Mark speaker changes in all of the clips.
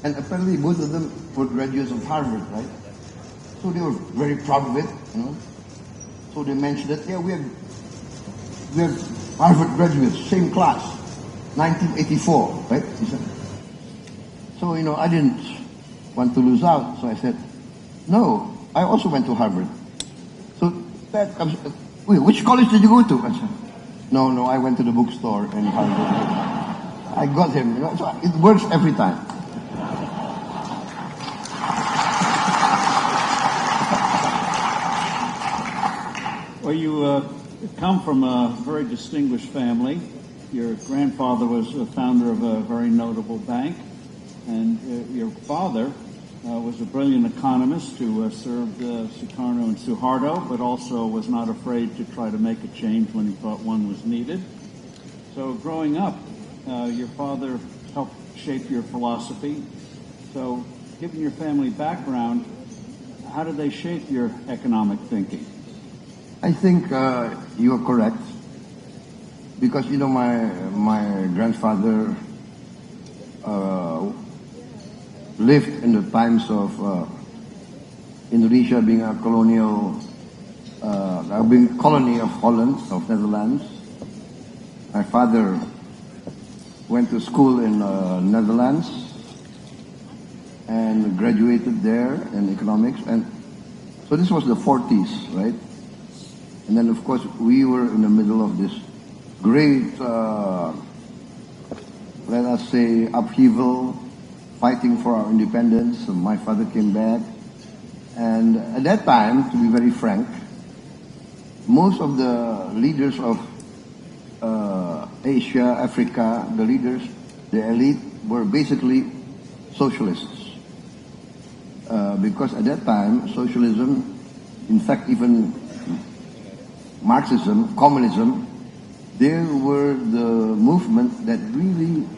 Speaker 1: And apparently both of them were graduates of Harvard, right? So they were very proud of it, you know. So they mentioned that, yeah, we're Harvard graduates, same class, 1984, right? He said. So, you know, I didn't want to lose out, so I said, no, I also went to Harvard. So that comes, wait, which college did you go to? I said, no, I went to the bookstore in Harvard. I got him, you know, so it works every time.
Speaker 2: Well, you come from a very distinguished family. Your grandfather was a founder of a very notable bank, and your father was a brilliant economist who served Sukarno and Suharto, but also was not afraid to try to make a change when he thought one was needed. So growing up, your father helped shape your philosophy. So given your family background, how did they shape your economic thinking?
Speaker 1: I think you are correct, because you know my grandfather lived in the times of Indonesia being a colony of Holland, of Netherlands. My father went to school in Netherlands and graduated there in economics, and so this was the 40s, right? And then, of course, we were in the middle of this great, let us say, upheaval, fighting for our independence. So my father came back. And at that time, to be very frank, most of the leaders of Asia, Africa, the leaders, the elite, were basically socialists. Because at that time, socialism, in fact, even Marxism, communism, they were the movement that really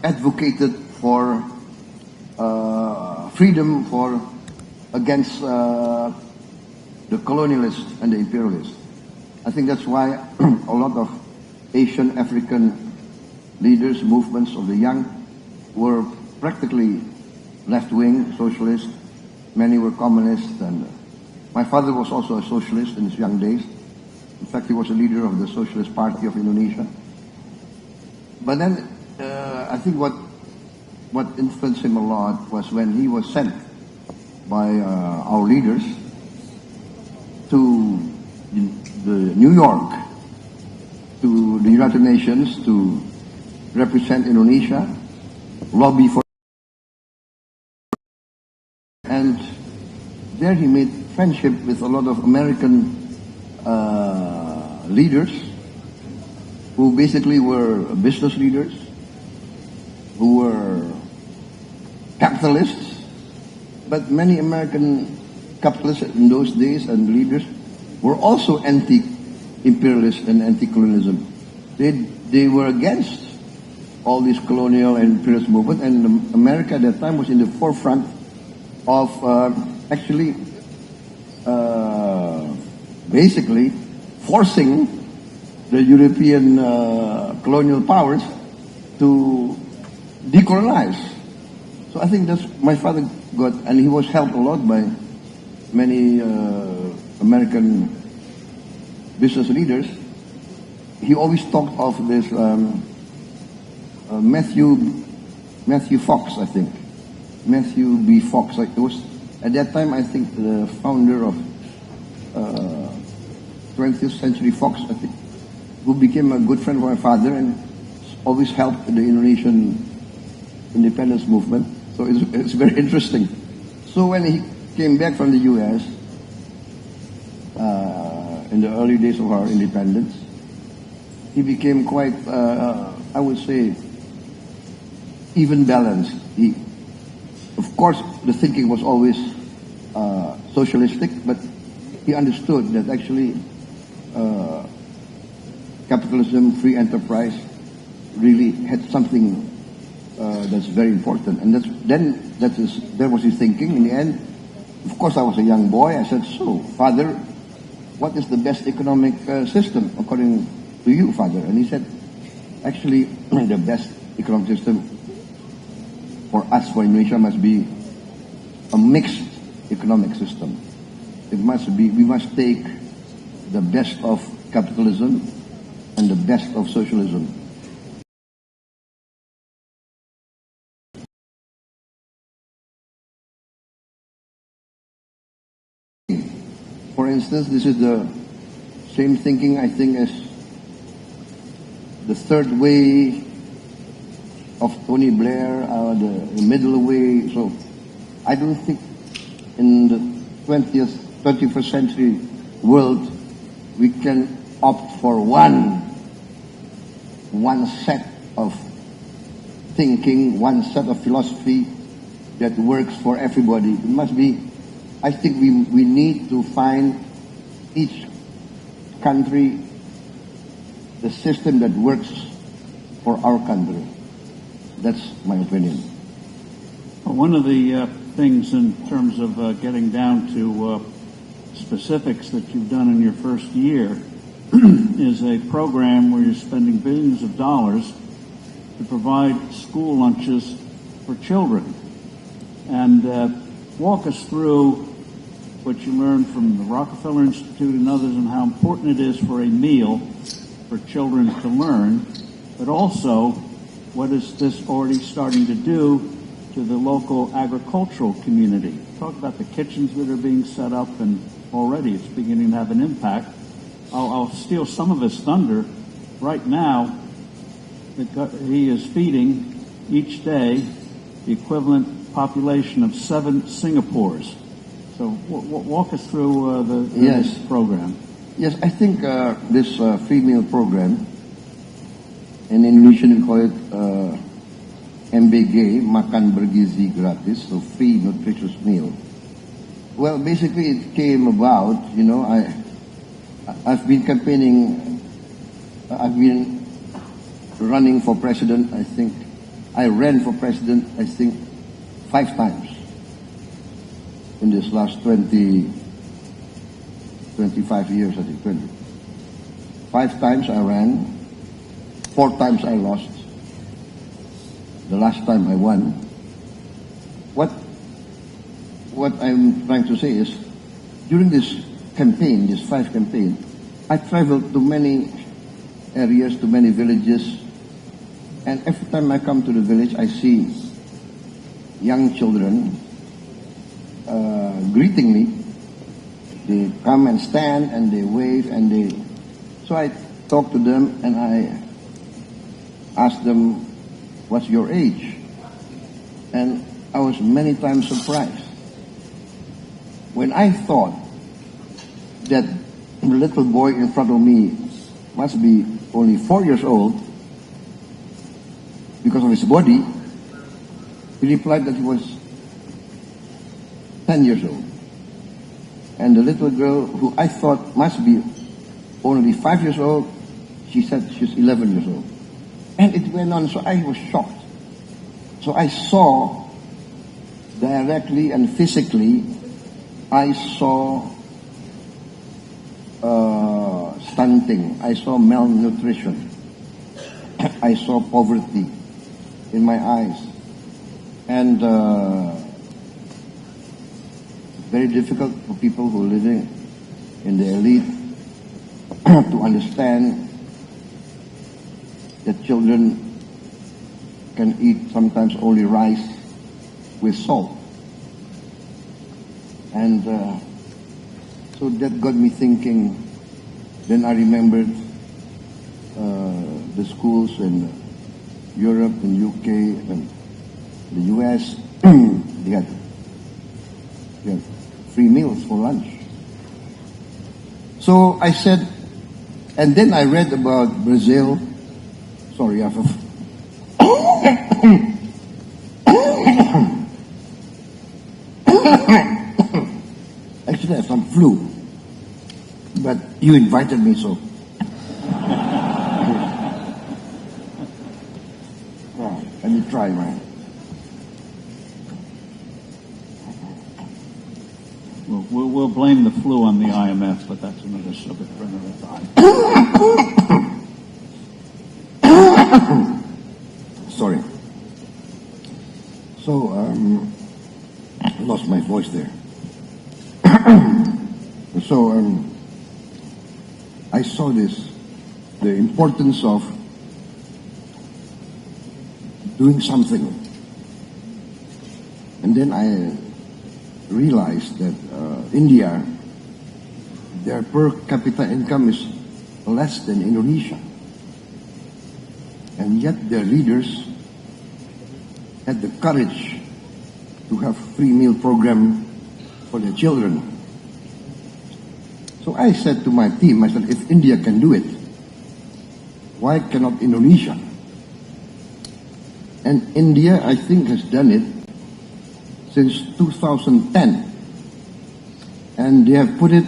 Speaker 1: advocated for freedom against the colonialists and the imperialists. I think that's why a lot of Asian African leaders, movements of the young, were practically left-wing socialists. Many were communists, and my father was also a socialist in his young days. In fact, he was a leader of the Socialist Party of Indonesia. But then, I think what influenced him a lot was when he was sent by our leaders to New York, to the United Nations to represent Indonesia, lobby for, and there he made friendship with a lot of American leaders who basically were business leaders, who were capitalists, but many American capitalists in those days and leaders were also anti-imperialist and anti-colonialism. They were against all this colonial and imperialist movement, and America at that time was in the forefront of actually basically forcing the European colonial powers to decolonize. So I think that's my father got, and he was helped a lot by many American business leaders. He always talked of this Matthew Fox, I think. Matthew B. Fox. Like it was at that time, I think, the founder of 20th Century Fox, I think, who became a good friend of my father and always helped the Indonesian independence movement. So it's very interesting. So when he came back from the U.S. In the early days of our independence, he became quite, I would say, even balanced. Of course, the thinking was always socialistic, but he understood that actually capitalism, free enterprise, really had something that's very important. And that was his thinking. In the end, of course, I was a young boy. I said, "So, Father, what is the best economic system according to you, Father?" And he said, "Actually, the best economic system for us, for Indonesia, must be a mixed economic system. It must be, we must take the best of capitalism and the best of socialism. For instance, this is the same thinking, I think, as the third way of Tony Blair, the middle way. So I don't think in the 21st century world we can opt for one set of thinking, one set of philosophy that works for everybody. It must be, I think we need to find each country the system that works for our country. That's my opinion.
Speaker 2: Well, one of the things in terms of getting down to specifics that you've done in your first year is a program where you're spending billions of dollars to provide school lunches for children. And walk us through what you learned from the Rockefeller Institute and others and how important it is for a meal for children to learn, but also what is this already starting to do to the local agricultural community. Talk about the kitchens that are being set up, and already it's beginning to have an impact. I'll steal some of his thunder. Right now, he is feeding each day the equivalent population of 7 Singapores. So walk us through this program.
Speaker 1: Yes, I think this free meal program, in Indonesian we call it MBG, Makan Bergizi Gratis, so free nutritious meal. Well, basically it came about, I've been campaigning, I've been running for president, I think. I ran for president, I think, 5 times in this last 25 years, I think, 20. 5 times I ran, 4 times I lost. The last time I won. What I'm trying to say is, during this campaign, this 5 campaign, I traveled to many areas, to many villages, and every time I come to the village, I see young children greeting me. They come and stand and they wave and so I talk to them and I ask them, what's your age? And I was many times surprised. When I thought that the little boy in front of me must be only 4 years old because of his body, he replied that he was 10 years old. And the little girl who I thought must be only 5 years old, she said she's 11 years old. And it went on, so I was shocked. So I saw directly and physically, I saw stunting, I saw malnutrition, I saw poverty in my eyes. And very difficult for people who are living in the elite to understand that children can eat sometimes only rice with salt. And so that got me thinking. Then I remembered the schools in Europe and UK and the US. They had free meals for lunch. So I said, and then I read about Brazil. Sorry, I have actually I have some flu, but you invited me, so. Let me try, man.
Speaker 2: We'll blame the flu on the IMF, but that's another subject for another time.
Speaker 1: So, I lost my voice there. So, I saw this, the importance of doing something. And then I realized that India, their per capita income is less than Indonesia. And yet their leaders had the courage to have free meal program for their children. So I said to my team, I said, if India can do it, why cannot Indonesia? And India, I think, has done it since 2010. And they have put it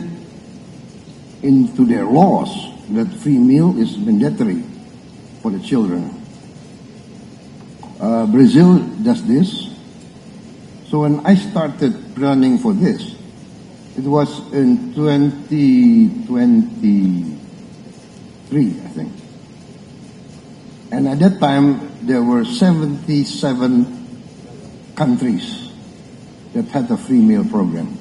Speaker 1: into their laws that free meal is mandatory for the children. Brazil does this. So when I started planning for this, it was in 2023, I think. And at that time, there were 77 countries that had a free meal program.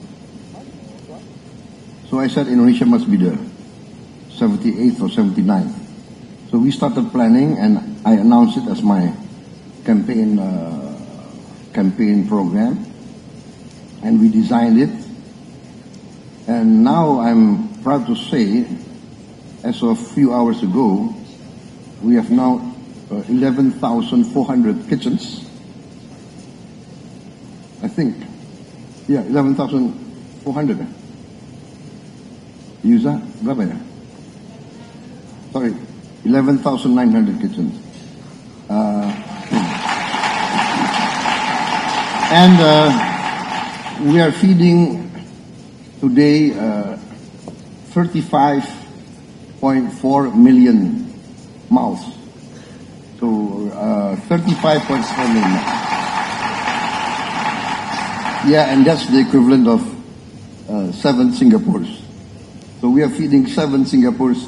Speaker 1: So I said Indonesia must be the 78th or 79th. So we started planning, and I announced it as my campaign program, and we designed it. And now I'm proud to say, as of a few hours ago, we have now 11,400 kitchens. I think, yeah, 11,400. Yusa, berapa ya? Sorry, 11,900 kitchens. And we are feeding today 35.4 million mouths. So 35.4 million mouths. Yeah, and that's the equivalent of 7 Singapores. So we are feeding 7 Singapores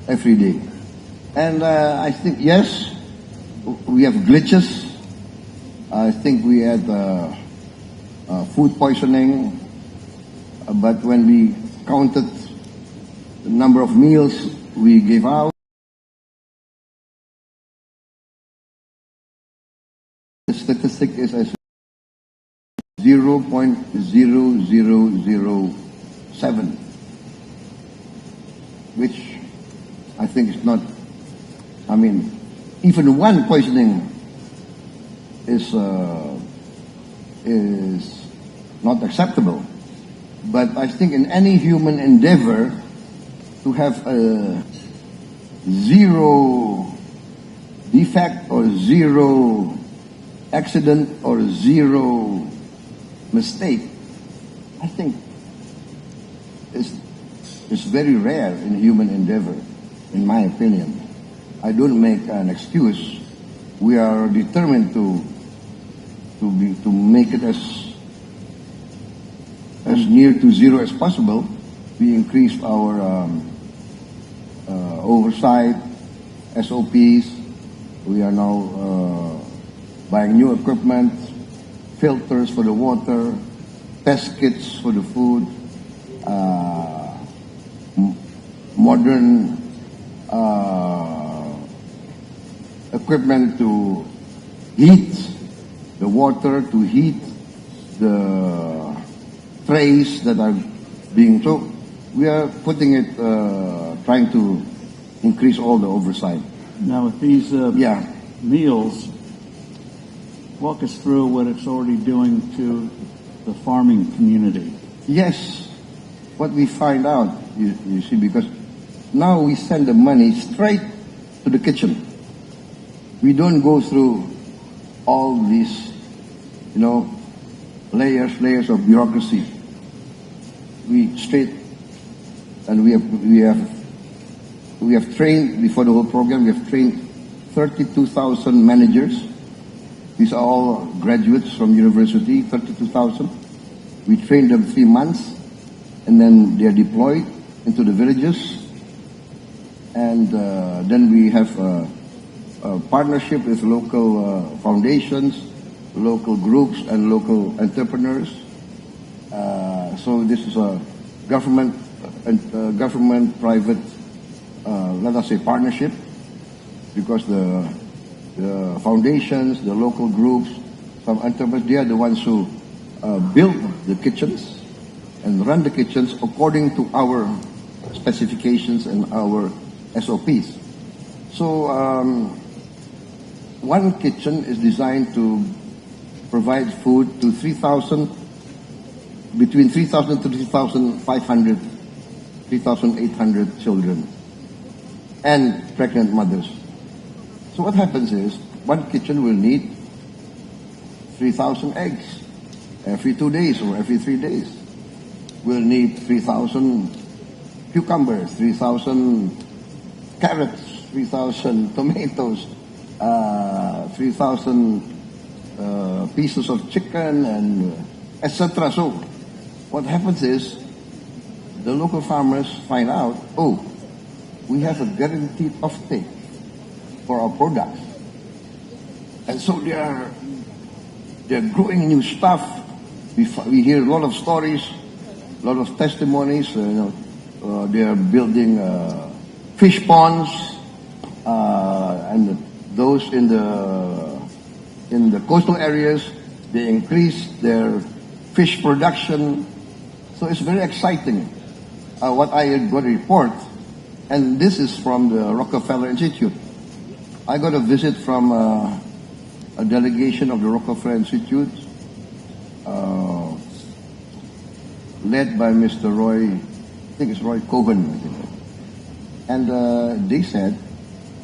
Speaker 1: every day. And I think, yes, we have glitches. I think we had food poisoning. But when we counted the number of meals we gave out, the statistic is as 0.0007, which I think is not, I mean, even one poisoning is not acceptable. But I think in any human endeavor to have a zero defect or zero accident or zero mistake, I think it's very rare in human endeavor, in my opinion. I don't make an excuse. We are determined to make it as near to zero as possible. We increased our oversight, SOPs. We are now buying new equipment, filters for the water, test kits for the food, modern equipment to heat the water, to heat the trays that are being, so we are putting it, trying to increase all the oversight.
Speaker 2: Now with these meals, walk us through what it's already doing to the farming community.
Speaker 1: Yes, what we find out, you see, because now we send the money straight to the kitchen. We don't go through all these, layers of bureaucracy. We straight, and we have trained, before the whole program, we have trained 32,000 managers. These are all graduates from university, 32,000. We trained them 3 months, and then they are deployed into the villages. And then we have a partnership with local foundations local groups and local entrepreneurs. So this is a government and government-private, let us say, partnership, because the foundations, the local groups, some entrepreneurs, they are the ones who build the kitchens and run the kitchens according to our specifications and our SOPs. So one kitchen is designed to provide food to between 3,000 to 3,500, 3,800 children and pregnant mothers. So what happens is, one kitchen will need 3,000 eggs every 2 days or every 3 days. We'll need 3,000 cucumbers, 3,000 carrots, 3,000 tomatoes, 3,000 pieces of chicken, and etc. So what happens is, the local farmers find out, oh, we have a guaranteed offtake for our products. And so they're growing new stuff. We hear a lot of stories, a lot of testimonies. They are building fish ponds, and those in the coastal areas, they increase their fish production. So it's very exciting. What I got a report, and this is from the Rockefeller Institute. I got a visit from a delegation of the Rockefeller Institute, led by Mr. Roy, I think it's Roy Cohen, I think. And they said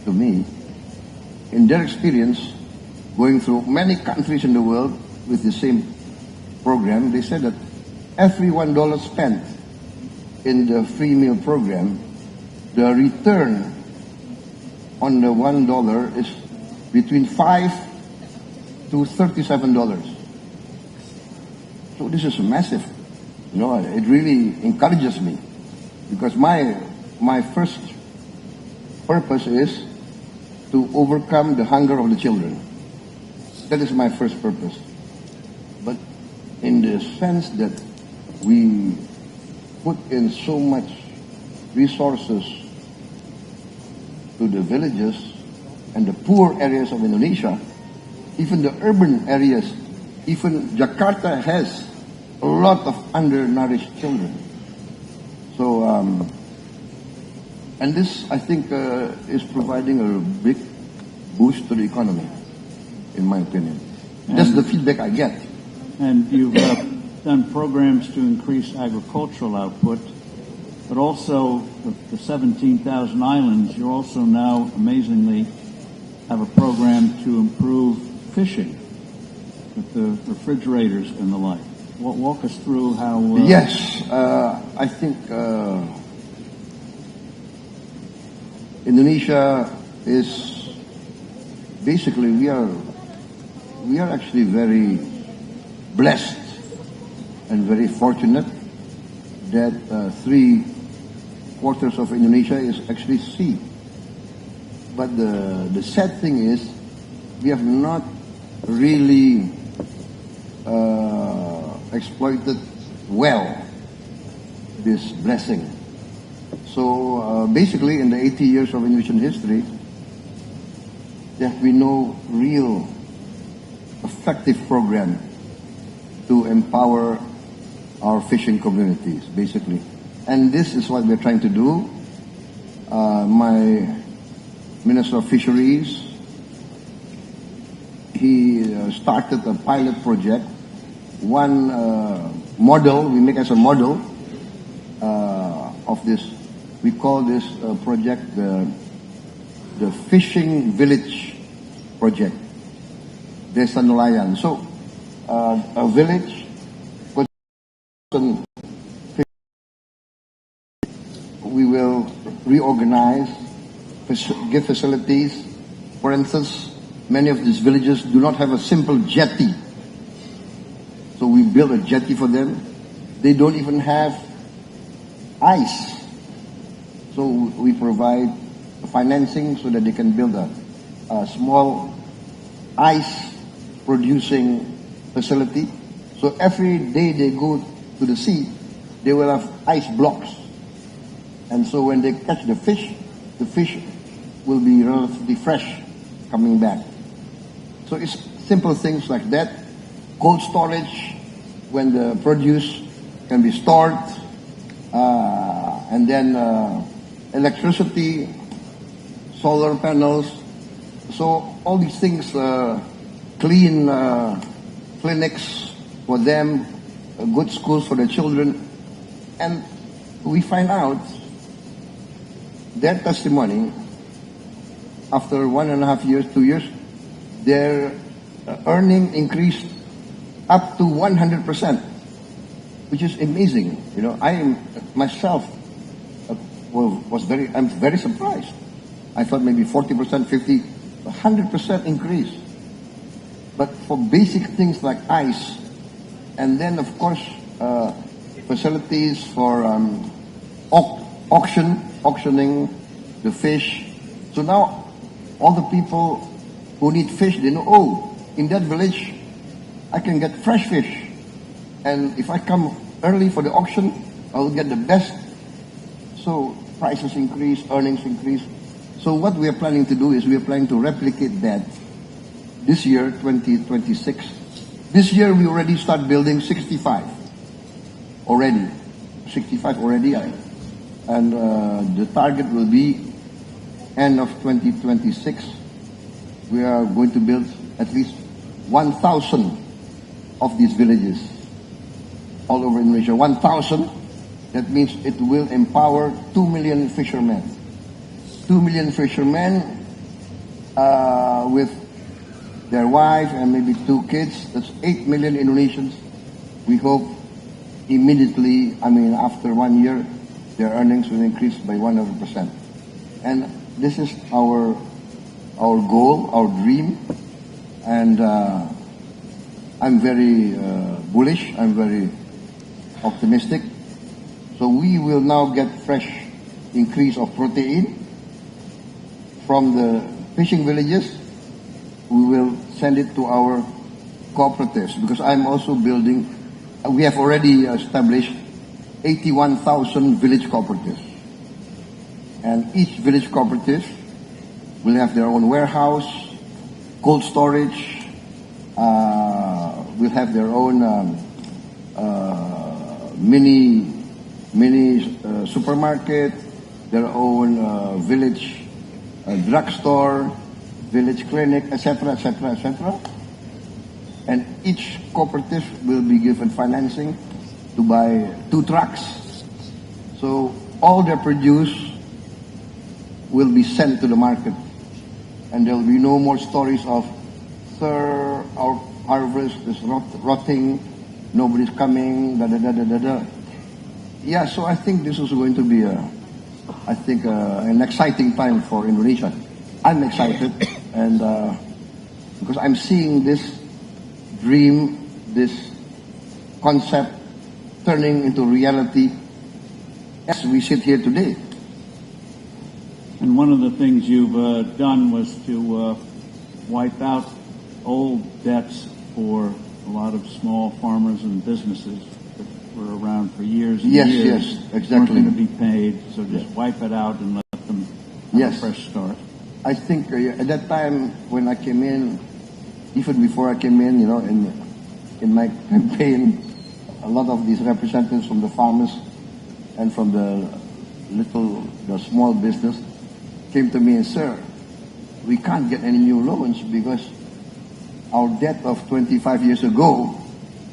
Speaker 1: to me, in their experience, going through many countries in the world with the same program, they said that every $1 spent in the free meal program, the return on the $1 is between $5 to $37. So this is massive. It really encourages me, because my first purpose is to overcome the hunger of the children. That is my first purpose. But in the sense that we put in so much resources to the villages and the poor areas of Indonesia, even the urban areas, even Jakarta has a lot of undernourished children. So, and this, I think, is providing a big boost to the economy, in my opinion. That's the feedback I get.
Speaker 2: And you've done programs to increase agricultural output, but also the 17,000 islands, you also now, amazingly, have a program to improve fishing with the refrigerators and the like. Walk us through how...
Speaker 1: Yes, I think Indonesia is basically, we are actually very blessed and very fortunate that 3/4 of Indonesia is actually sea. But the sad thing is, we have not really exploited well this blessing. So basically, in the 80 years of Indonesian history, there have been no real effective program to empower our fishing communities, basically. And this is what we're trying to do. My Minister of Fisheries, he started a pilot project. One model, we make as a model of this, we call this project the Fishing Village Project, Desa Nelayan. So, a village, we will reorganize, give facilities. For instance, many of these villages do not have a simple jetty. So we build a jetty for them. They don't even have ice. So we provide financing so that they can build a small ice producing facility. So every day they go to the sea, they will have ice blocks. And so when they catch the fish will be relatively fresh coming back. So it's simple things like that. Cold storage, when the produce can be stored, and then electricity, solar panels. So all these things, clean clinics for them, good schools for the children. And we find out their testimony, after 1.5 years, 2 years, their earning increased up to 100%, which is amazing. You know, I am myself I'm very surprised. I thought maybe 40%, 50%, 100% increase. But for basic things like ice, and then of course facilities for auctioning the fish. So now all the people who need fish, they know, oh, in that village I can get fresh fish, and if I come early for the auction, I will get the best. So prices increase, earnings increase. So what we are planning to do is we are planning to replicate that this year, 2026. This year we already start building 65 already. 65 already. And the target will be end of 2026. We are going to build at least 1,000 of these villages all over Indonesia. 1,000. That means it will empower 2 million fishermen. 2 million fishermen with their wife and maybe 2 kids. That's 8 million Indonesians. We hope immediately, after 1 year, their earnings will increase by 100%. And this is our goal, our dream. And I'm very bullish. I'm very optimistic. So we will now get fresh increase of protein from the fishing villages. We will send it to our cooperatives, because I'm also building. We have already established 81,000 village cooperatives, and each village cooperative will have their own warehouse, cold storage, will have their own mini supermarket, their own village drugstore, village clinic, etc., etc., etc. And each cooperative will be given financing to buy 2 trucks. So all their produce will be sent to the market, and there will be no more stories of, sir, our harvest is rotting, nobody's coming, da da da da da da. Yeah, so I think this is going to be an exciting time for Indonesia. I'm excited, and because I'm seeing this dream, this concept turning into reality as we sit here today.
Speaker 2: And one of the things you've done was to wipe out old debts for a lot of small farmers and businesses that were around for years and years.
Speaker 1: Yes, exactly.
Speaker 2: Weren't going to be paid, so just wipe it out and let them have a fresh start.
Speaker 1: I think at that time when I came in, even before I came in, in my campaign, a lot of these representatives from the farmers and from the small business came to me and, sir, we can't get any new loans because our debt of 25 years ago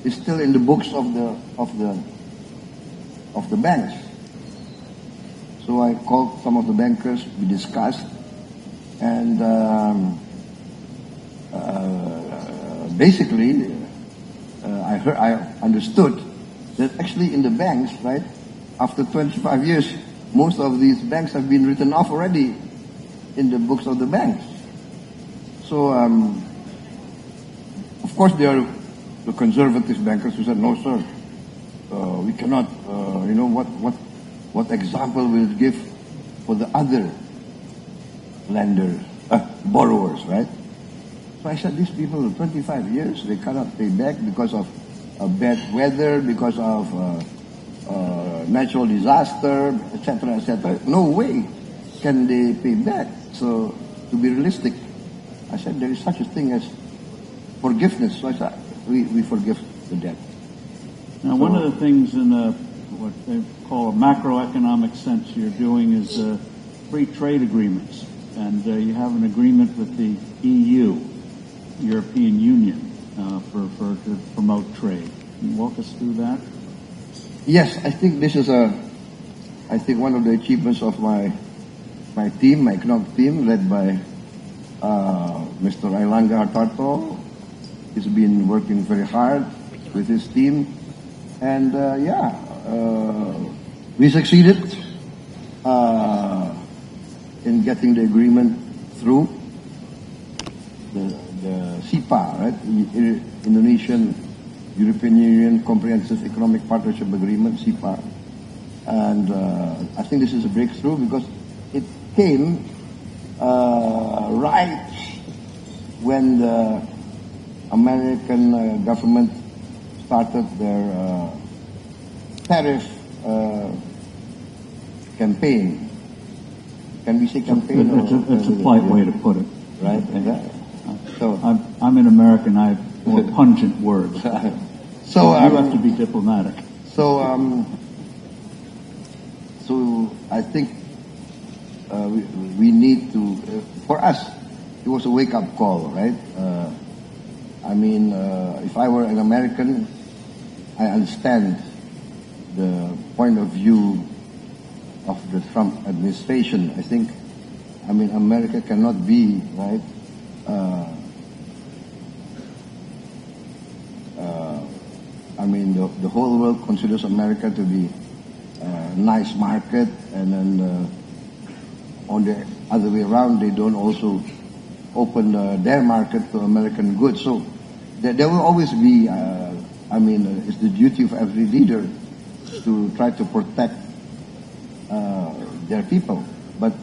Speaker 1: is still in the books of the banks. So I called some of the bankers, we discussed, and basically I understood that actually in the banks, right, after 25 years, most of these banks have been written off already in the books of the banks. So of course there are the conservative bankers who said, no sir, we cannot, what example will it give for the other lenders, borrowers, right? So So I said, these people, 25 years, they cannot pay back because of bad weather, because of natural disaster, etc., etc. No way can they pay back. So to be realistic, I said there is such a thing as forgiveness. So I said we forgive the debt.
Speaker 2: Now, one of the things in what they call a macroeconomic sense you're doing is free trade agreements, and you have an agreement with the EU, European Union, to promote trade. Can you walk us through that?
Speaker 1: Yes, I think this is one of the achievements of my team, my economic team, led by Mr. Ailanga Hartarto. He's been working very hard with his team, and we succeeded in getting the agreement through the CEPA, right? Indonesian European Union Comprehensive Economic Partnership Agreement, CEPA. And I think this is a breakthrough because it came right when the American government started their tariff campaign. Can we say campaign?
Speaker 2: It's a polite way to put it.
Speaker 1: Right? So
Speaker 2: I'm an American. I have more pungent words.
Speaker 1: So
Speaker 2: you have to be diplomatic.
Speaker 1: So I think we need to. For us, it was a wake-up call, right? If I were an American, I understand the point of view of the Trump administration. I think, America cannot be, right, the whole world considers America to be a nice market, and then on the other way around, they don't also open their market to American goods. So there will always be, it's the duty of every leader to try to protect their people. But,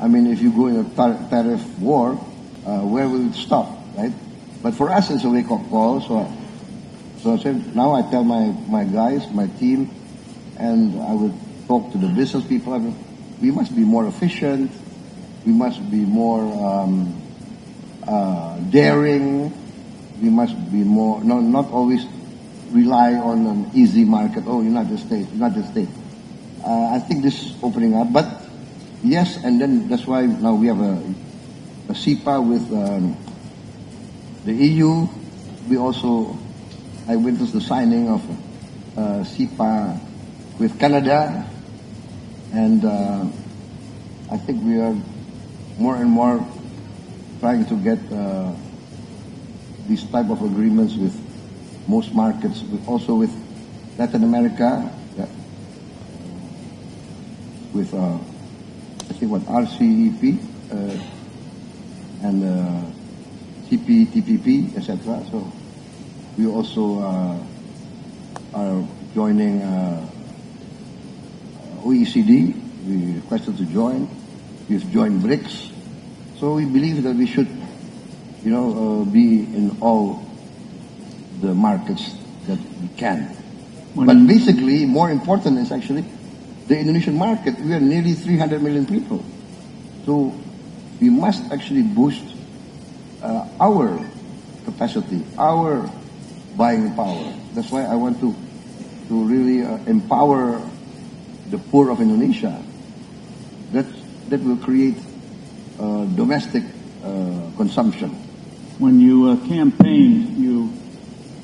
Speaker 1: if you go in a tariff war, where will it stop, right? But for us, it's a wake-up call. So I said, now I tell my guys, my team, and I will talk to the business people. We must be more efficient. We must be more daring. We must be more, not always rely on an easy market. Oh, United States. I think this is opening up. But yes, and then that's why now we have a CEPA with the EU. I witnessed the signing of CEPA with Canada, and I think we are more and more trying to get these type of agreements with most markets, also with Latin America, with I think RCEP and CPTPP, etc. So we also are joining OECD. We requested to join. We've joined BRICS. So we believe that we should, be in all the markets that we can. But basically, more important is actually the Indonesian market. We are nearly 300 million people. So we must actually boost our capacity, our buying power. That's why I want to really empower the poor of Indonesia. That will create domestic consumption.
Speaker 2: When you campaigned, you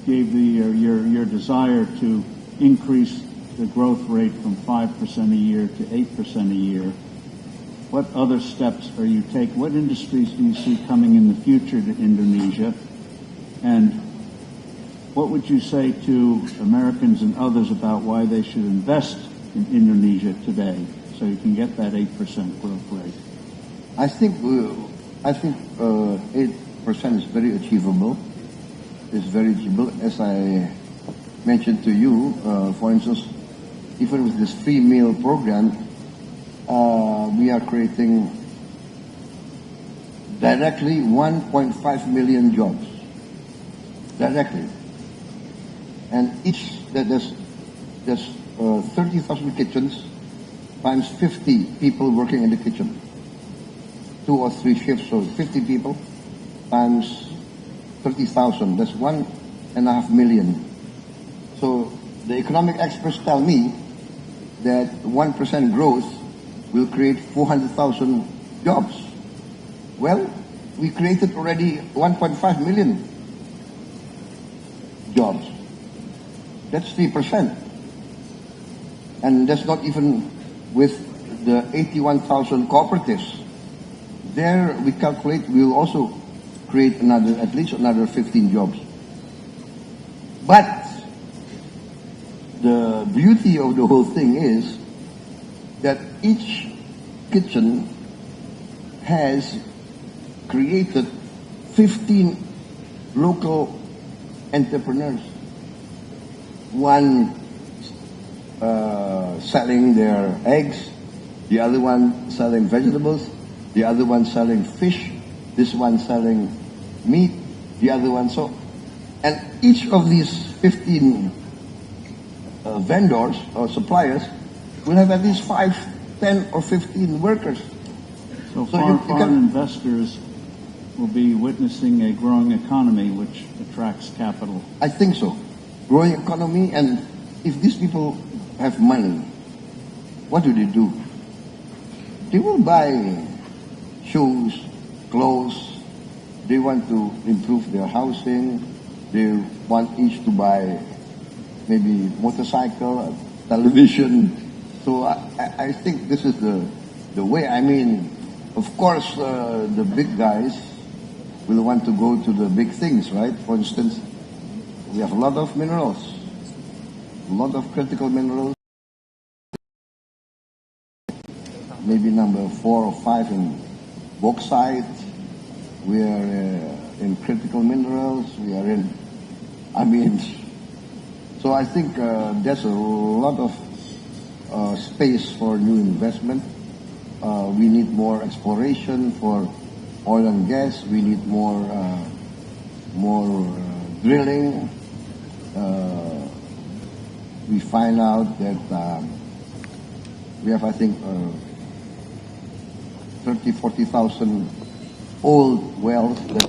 Speaker 2: gave your desire to increase the growth rate from 5% a year to 8% a year. What other steps are you taking? What industries do you see coming in the future to Indonesia? And what would you say to Americans and others about why they should invest in Indonesia today so you can get that 8% growth rate?
Speaker 1: I think 8% is very achievable. It's very achievable. As I mentioned to you, for instance, even with this free meal program, we are creating directly 1.5 million jobs. Directly. And each, there's 30,000 kitchens times 50 people working in the kitchen. 2 or 3 shifts, so 50 people times 30,000. That's 1.5 million. So the economic experts tell me that 1% growth will create 400,000 jobs. Well, we created already 1.5 million jobs. That's 3%. And that's not even with the 81,000 cooperatives. There we calculate we will also create at least another 15 jobs. But the beauty of the whole thing is that each kitchen has created 15 local entrepreneurs. One selling their eggs, the other one selling vegetables, the other one selling fish, this one selling meat, the other one so. And each of these 15 vendors or suppliers will have at least 5, 10, or 15 workers.
Speaker 2: So foreign investors will be witnessing a growing economy which attracts capital.
Speaker 1: I think so. Growing economy, and if these people have money, what do? They will buy shoes, clothes. They want to improve their housing. They want each to buy maybe motorcycle, a television. So I think this is the way. I mean, of course, the big guys will want to go to the big things, right? For instance, we have a lot of minerals, a lot of critical minerals. Maybe number 4 or 5 in bauxite. We are in critical minerals. We are in, so I think there's a lot of space for new investment. We need more exploration for oil and gas. We need more drilling. We find out that we have, I think, 30,000, 40,000 old wells that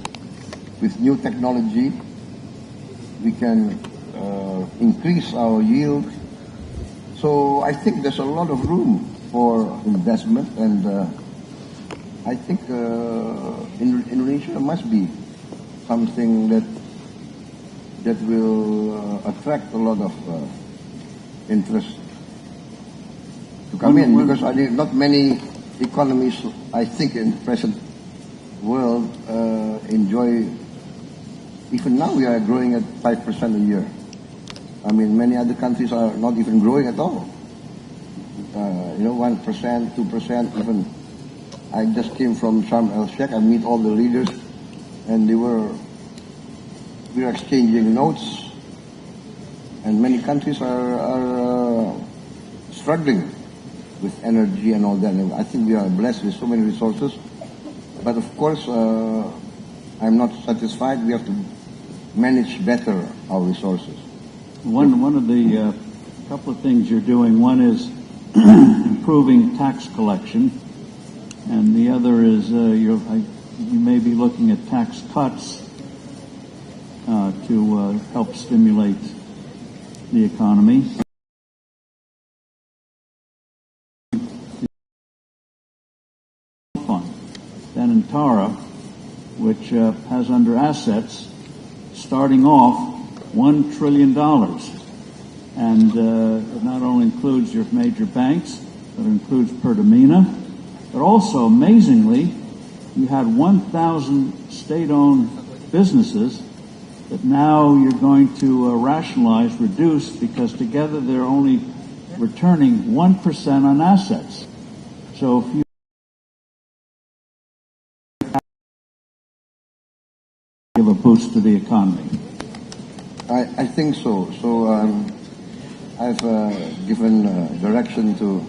Speaker 1: with new technology we can increase our yield. So I think there's a lot of room for investment, and I think Indonesia must be something that will attract a lot of interest to come in, because I think not many economies, I think, in the present world enjoy. Even now we are growing at 5% a year. I mean, many other countries are not even growing at all. 1%, 2%, even. I just came from Sharm el Sheikh. I meet all the leaders, and we were exchanging notes, and many countries are struggling with energy and all that. And I think we are blessed with so many resources, but of course, I'm not satisfied. We have to manage better our resources.
Speaker 2: One of the couple of things you're doing, one is improving tax collection, and the other is you may be looking at tax cuts to help stimulate the economy. Fund, Danantara, which has under assets starting off $1 trillion. And it not only includes your major banks, but it includes Pertamina, but also, amazingly, you had 1,000 state-owned businesses that now you're going to rationalize, reduce, because together they're only returning 1% on assets. So if you give a boost to the economy.
Speaker 1: I think so. So I've given direction to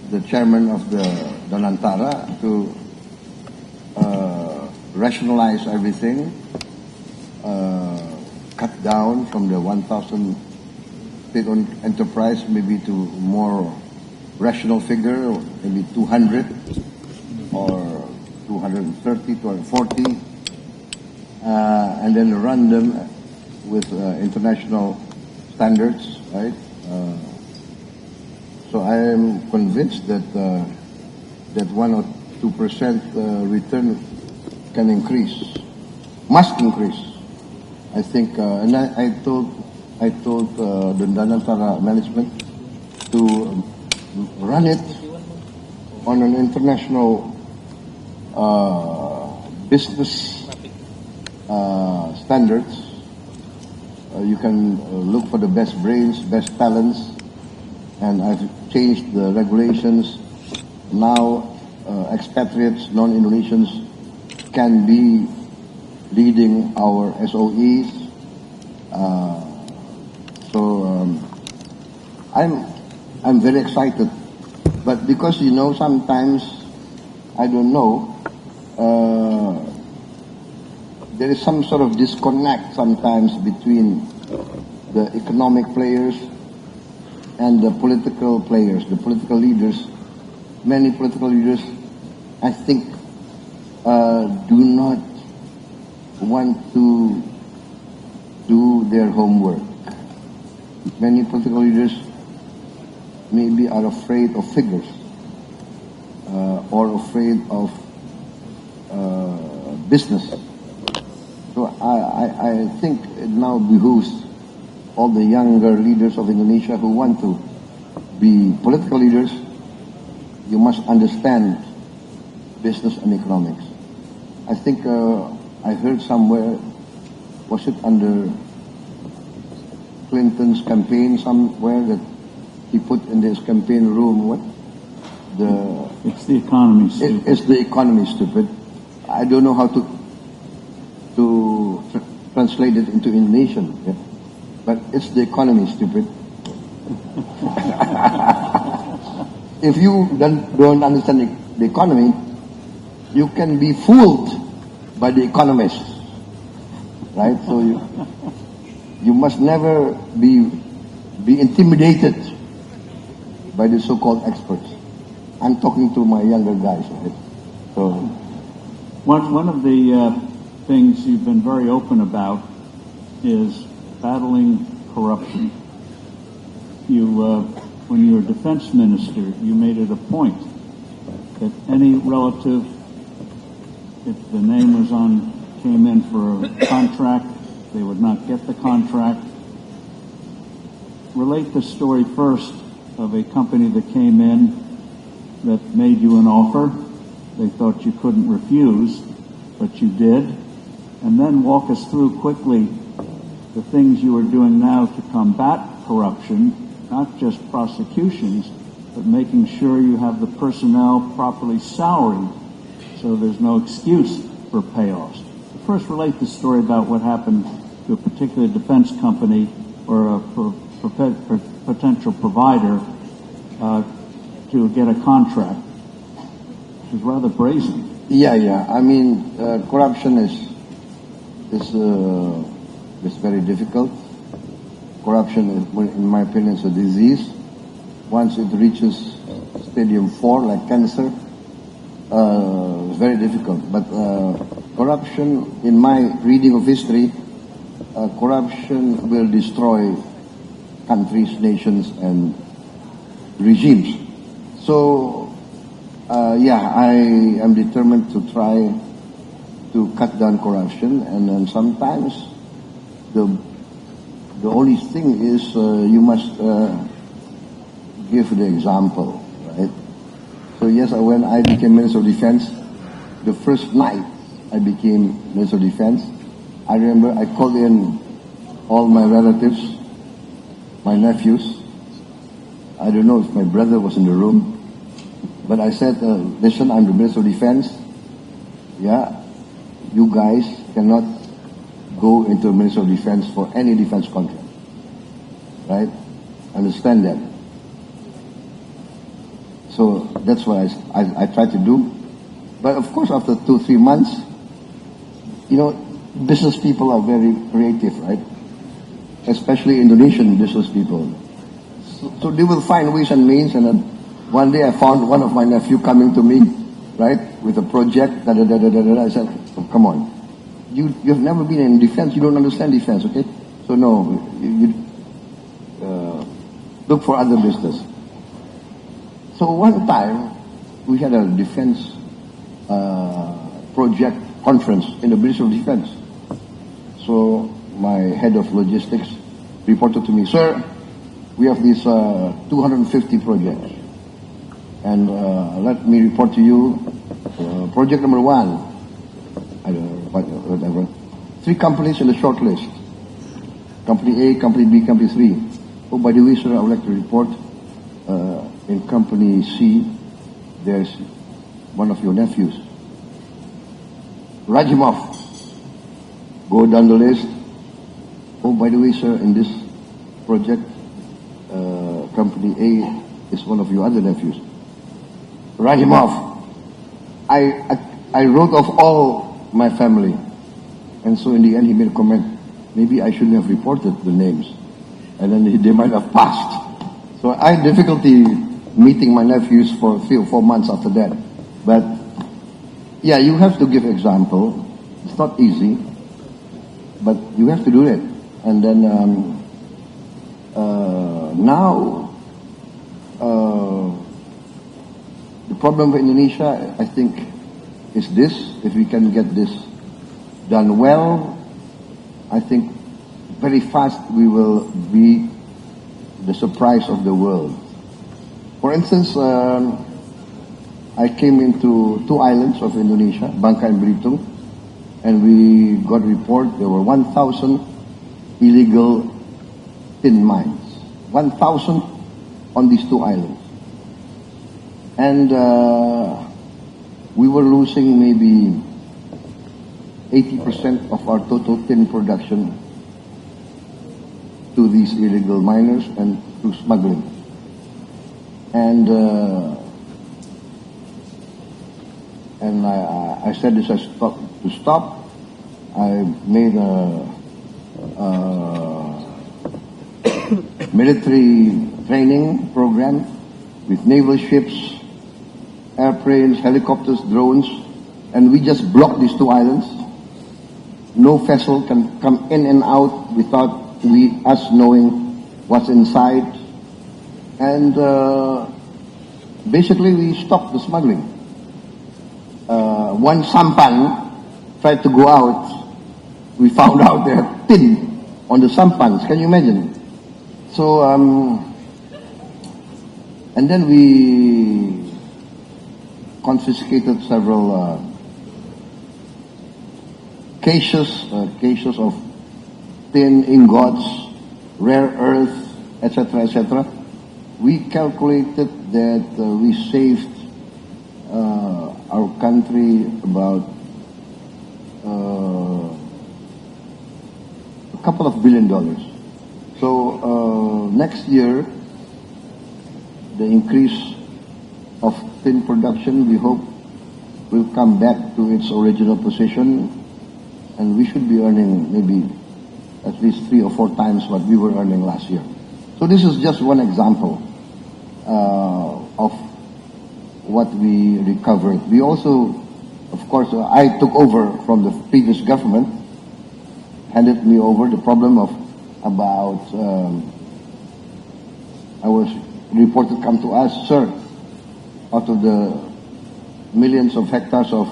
Speaker 1: the chairman of the Danantara to rationalize everything, cut down from the 1,000 state-owned enterprise maybe to more rational figure, maybe 200 or 230, 240, and then run them with international standards, right? So I am convinced that that 1 or 2% return can increase, must increase. I think, and I told the Danantara management to run it on an international business standards. You can look for the best brains, best talents, and I've changed the regulations. Now, expatriates, non-Indonesians can be leading our SOEs. I'm very excited, but because sometimes I don't know. There is some sort of disconnect sometimes between the economic players and the political players, the political leaders. Many political leaders, I think, do not want to do their homework. Many political leaders maybe are afraid of figures or afraid of business. So I think it now behooves all the younger leaders of Indonesia who want to be political leaders. You must understand business and economics. I think I heard somewhere, was it under Clinton's campaign somewhere, that he put in his campaign room what?
Speaker 2: It's the economy, stupid.
Speaker 1: It's the economy, stupid. I don't know how to translate it into Indonesian, yeah? But it's the economy, stupid. If you don't understand the economy, you can be fooled by the economists, right? So you must never be intimidated by the so-called experts. I'm talking to my younger guys, right? So
Speaker 2: one of the things you've been very open about is battling corruption. When you were defense minister, you made it a point that any relative, if the name came in for a contract, they would not get the contract. Relate the story first of a company that came in that made you an offer. They thought you couldn't refuse, but you did. And then walk us through quickly the things you are doing now to combat corruption, not just prosecutions, but making sure you have the personnel properly salaried so there's no excuse for payoffs. First, relate the story about what happened to a particular defense company or a potential provider to get a contract, which is rather brazen.
Speaker 1: Yeah. I mean, corruption is very difficult. Corruption, in my opinion, is a disease. Once it reaches stadium 4, like cancer, it's very difficult. But corruption, in my reading of history, corruption will destroy countries, nations, and regimes. So, I am determined to try to cut down corruption, and then sometimes the only thing is you must give the example, right? So yes, when I became Minister of Defense, the first night I became Minister of Defense, I remember I called in all my relatives, my nephews. I don't know if my brother was in the room, but I said, listen, I'm the Minister of Defense. Yeah, you guys cannot go into a Minister of Defense for any defense contract. Right? Understand that. So that's what I try to do. But of course, after 2-3 months, you know, business people are very creative, right? Especially Indonesian business people. So they will find ways and means. And then one day I found one of my nephew coming to me, right, with a project. I said, oh, come on, you've never been in defense. You don't understand defense, okay? So no, you look for other business. So one time we had a defense project conference in the Ministry of Defense. So my head of logistics reported to me, sir, we have these 250 projects. And let me report to you, project number one, I don't know, whatever. 3 companies in the short list. Company A, Company B, Company 3. Oh, by the way, sir, I would like to report in Company C, there's one of your nephews. Write him off. Go down the list. Oh, by the way, sir, in this project, Company A is one of your other nephews. Write him off. I wrote off all my family. And so in the end, he made a comment, maybe I shouldn't have reported the names. And then they might have passed. So I had difficulty meeting my nephews for 3 or 4 months after that. But yeah, you have to give example. It's not easy, but you have to do it. And then now the problem for Indonesia, I think, is this. If we can get this done well, I think very fast we will be the surprise of the world. For instance, I came into 2 islands of Indonesia, Bangka and Belitung, and we got report there were 1,000 illegal tin mines. 1,000 on these 2 islands. And we were losing maybe 80% of our total tin production to these illegal miners and to smuggling. And I said this to stop. I made a military training program with naval ships, airplanes, helicopters, drones, and we just blocked these 2 islands. No vessel can come in and out without us knowing what's inside. And basically we stopped the smuggling. One sampan tried to go out. We found out there had tin on the sampans. Can you imagine? So, and then we confiscated several cases of tin ingots, rare earth, etc., etc. We calculated that we saved our country about a couple of $1 billion. So next year, the increase of tin production, we hope, will come back to its original position, and we should be earning maybe at least 3 or 4 times what we were earning last year. So this is just one example of what we recovered. We also, of course, I took over from the previous government, handed me over the problem of about, I was reported come to us, sir, out of the millions of hectares of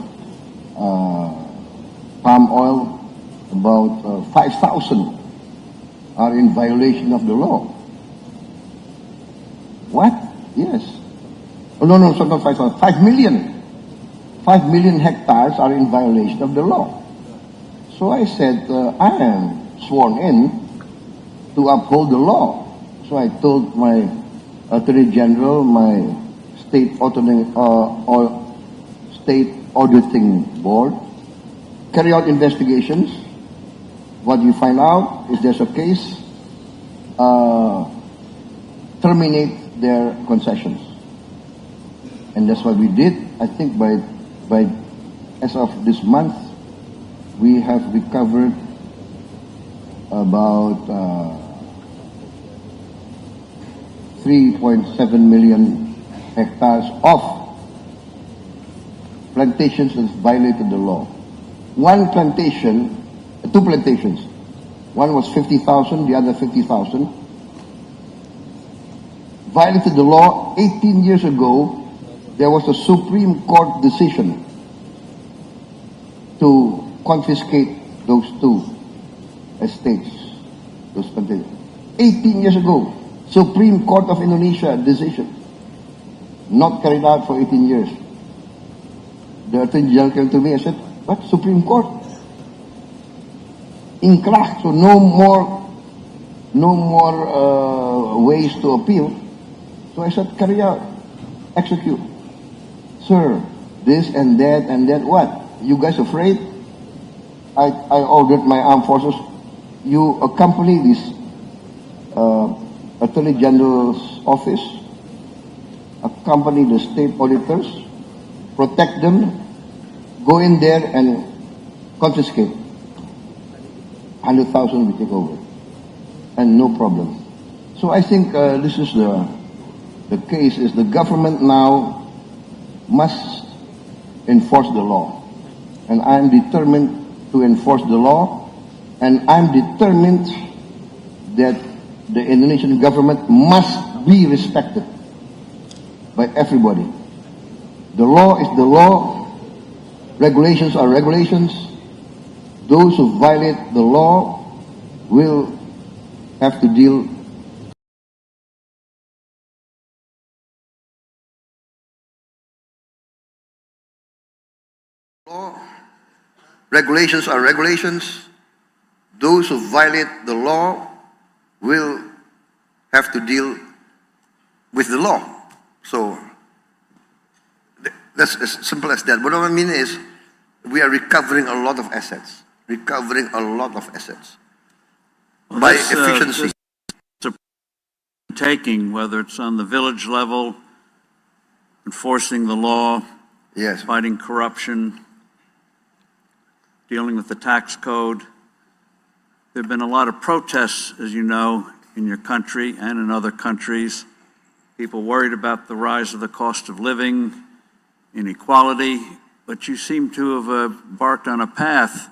Speaker 1: palm oil, about 5,000 are in violation of the law. What? Yes. Oh, no, it's not 5,000. 5 million. 5 million hectares are in violation of the law. So I said, I am sworn in to uphold the law. So I told my Attorney General, my state auditing board, carry out investigations. What you find out, if there's a case, terminate their concessions. And that's what we did. I think by as of this month, we have recovered about 3.7 million hectares of plantations that violated the law. One plantation, two plantations, one was 50,000, the other 50,000, violated the law. 18 years ago, there was a Supreme Court decision to confiscate those two estates, those plantations. 18 years ago, Supreme Court of Indonesia decision, not carried out for 18 years. The Attorney General came to me and said, what, Supreme Court? Inkrah, so no more ways to appeal. So I said, carry out, execute. Sir, this and that, what? You guys afraid? I ordered my armed forces, you accompany this Attorney General's office, accompany the state auditors, protect them, go in there and confiscate. 100,000 we take over, and no problem. So I think this is the case is the government now must enforce the law, and I'm determined to enforce the law, and I'm determined that the Indonesian government must be respected by everybody. The law is the law, regulations are regulations. Those who violate the law will have to deal. Law, regulations are regulations. Those who violate the law will have to deal with the law. So that's as simple as that. What I mean is, we are recovering a lot of assets.
Speaker 2: Well,
Speaker 1: By efficiency.
Speaker 2: Taking, whether it's on the village level, enforcing the law,
Speaker 1: Yes.
Speaker 2: fighting corruption, dealing with the tax code. There have been a lot of protests, as you know, in your country and in other countries. People worried about the rise of the cost of living, inequality, but you seem to have embarked on a path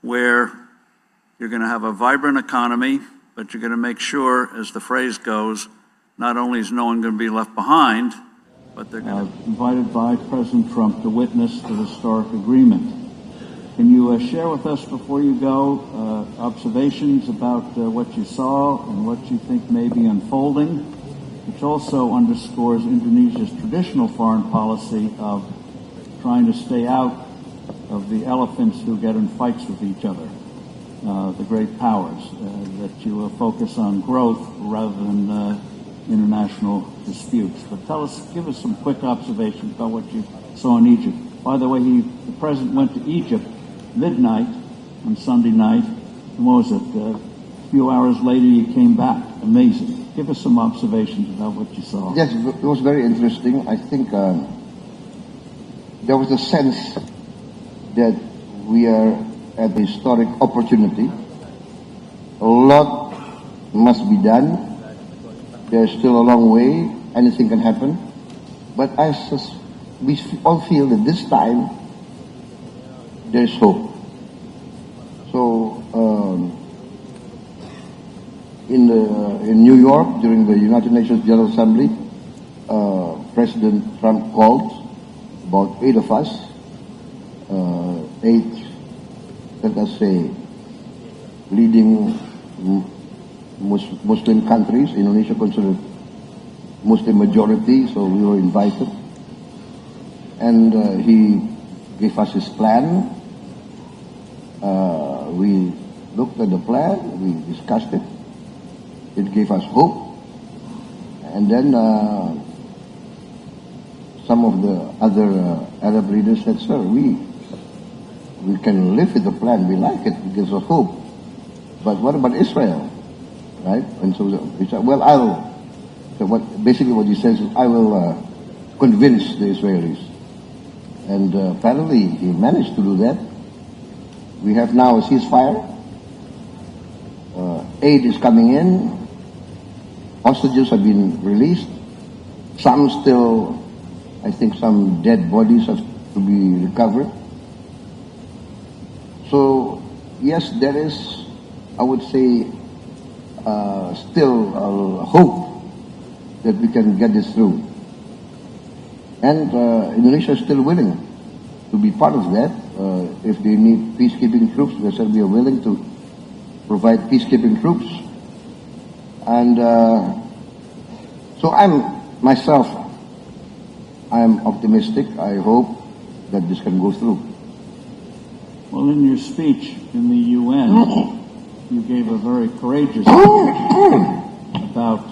Speaker 2: where you're going to have a vibrant economy, but you're going to make sure, as the phrase goes, not only is no one going to be left behind, but they're going to... Invited by President Trump to witness the historic agreement. Can you share with us, before you go, observations about what you saw and what you think may be unfolding, which also underscores Indonesia's traditional foreign policy of trying to stay out of the elephants who get in fights with each other, the great powers, that you focus on growth rather than international disputes. But give us some quick observations about what you saw in Egypt. By the way, the president went to Egypt midnight on Sunday night. And what was it? A few hours later, he came back. Amazing. Give us some observations about what you saw.
Speaker 1: Yes, it was very interesting. I think there was a sense that we are at a historic opportunity. A lot must be done. There's still a long way. Anything can happen. But we all feel that this time there's hope. So in New York, during the United Nations General Assembly, President Trump called about 8 of us, 8, let us say, leading Muslim countries. Indonesia considered Muslim majority, so we were invited. And he gave us his plan. We looked at the plan, we discussed it. It gave us hope. And then some of the other Arab leaders said, sir, we can live with the plan, we like it, it gives us hope. But what about Israel? Right? And so he said, well, basically what he says is, I will convince the Israelis. And apparently he managed to do that. We have now a ceasefire. Aid is coming in. Hostages have been released. Some still, I think some dead bodies have to be recovered. So, yes, there is, I would say, still hope that we can get this through. And Indonesia is still willing to be part of that. If they need peacekeeping troops, they said we are willing to provide peacekeeping troops. And so I am optimistic. I hope that this can go through.
Speaker 2: Well, in your speech in the UN, you gave a very courageous speech about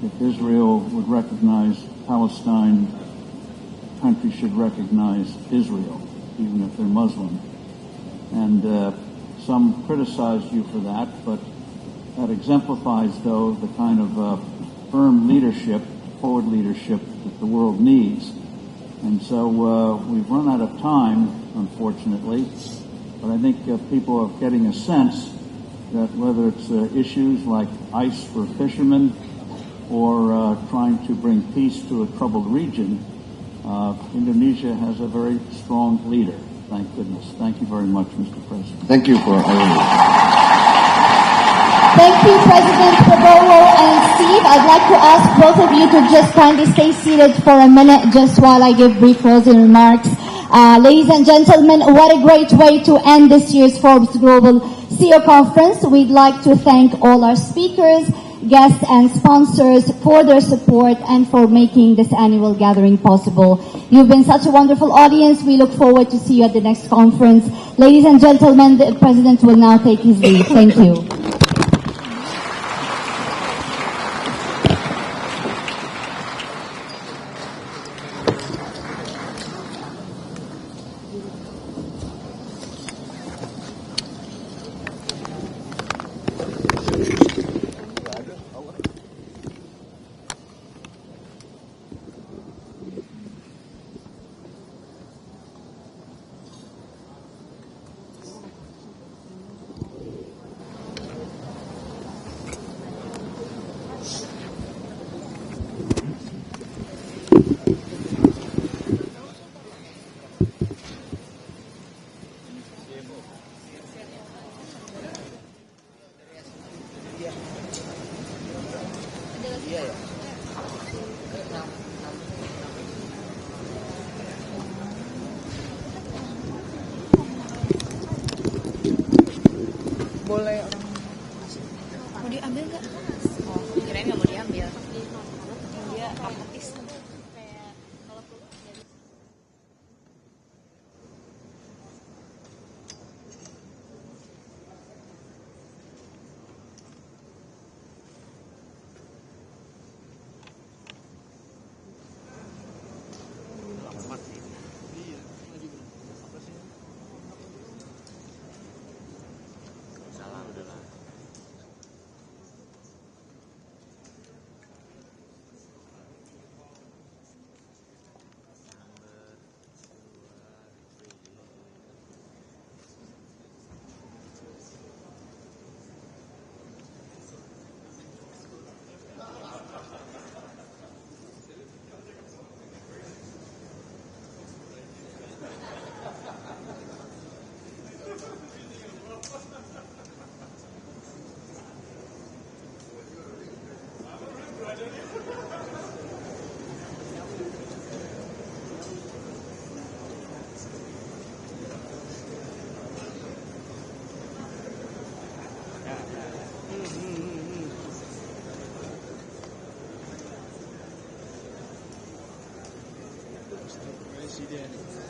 Speaker 2: if Israel would recognize Palestine, the country should recognize Israel, even if they're Muslim. And some criticized you for that, but that exemplifies, though, the kind of firm leadership, forward leadership that the world needs. And so we've run out of time, unfortunately, but I think people are getting a sense that whether it's issues like ice for fishermen or trying to bring peace to a troubled region, Indonesia has a very strong leader, thank goodness. Thank you very much, Mr. President.
Speaker 1: Thank you for allowing me.
Speaker 3: Thank you, President Prabowo and Steve. I'd like to ask both of you to just kindly stay seated for a minute just while I give brief closing remarks. Ladies and gentlemen, what a great way to end this year's Forbes Global CEO Conference. We'd like to thank all our speakers, guests, and sponsors for their support and for making this annual gathering possible. You've been such a wonderful audience. We look forward to see you at the next conference. Ladies and gentlemen, the President will now take his leave. Thank you.
Speaker 4: Boleh orang mau diambil nggak? Oh, kirain nggak mau diambil. Dia apatis.
Speaker 5: Presiden.